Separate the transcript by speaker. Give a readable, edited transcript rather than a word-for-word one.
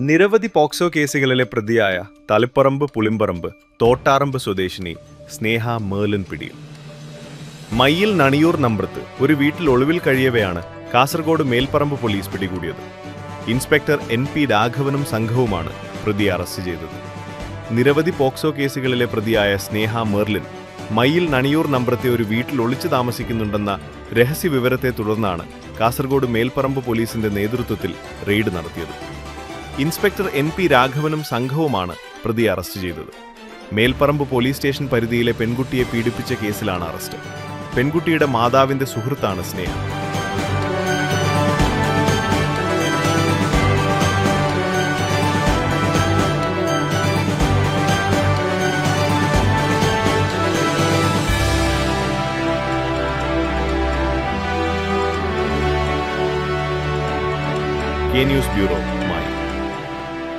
Speaker 1: നിരവധി പോക്സോ കേസുകളിലെ പ്രതിയായ തളിപ്പറമ്പ് പുളിമ്പറമ്പ് തോട്ടാറമ്പ് സ്വദേശിനി സ്നേഹ മേർലിൻ പിടിയിൽ. മയ്യിൽ നണിയൂർ നമ്പ്രത്ത് ഒരു വീട്ടിൽ ഒളിവിൽ കഴിയവെയാണ് കാസർഗോഡ് മേൽപ്പറമ്പ് പോലീസ് പിടികൂടിയത്. ഇൻസ്പെക്ടർ NP രാഘവനും സംഘവുമാണ് പ്രതിയെ അറസ്റ്റ് ചെയ്തത്. നിരവധി പോക്സോ കേസുകളിലെ പ്രതിയായ സ്നേഹ മേർലിൻ മയ്യിൽ നണിയൂർ നമ്പ്രത്തെ ഒരു വീട്ടിൽ ഒളിച്ചു താമസിക്കുന്നുണ്ടെന്ന രഹസ്യവിവരത്തെ തുടർന്നാണ് കാസർഗോഡ് മേൽപ്പറമ്പ് പോലീസിന്റെ നേതൃത്വത്തിൽ റെയ്ഡ് നടത്തിയത്. ഇൻസ്പെക്ടർ NP രാഘവനും സംഘവുമാണ് പ്രതിയെ അറസ്റ്റ് ചെയ്തത്. മേൽപ്പറമ്പ് പോലീസ് സ്റ്റേഷൻ പരിധിയിലെ പെൺകുട്ടിയെ പീഡിപ്പിച്ച കേസിലാണ് അറസ്റ്റ്. പെൺകുട്ടിയുടെ മാതാവിന്റെ സുഹൃത്താണ് സ്നേഹ. K News Bureau.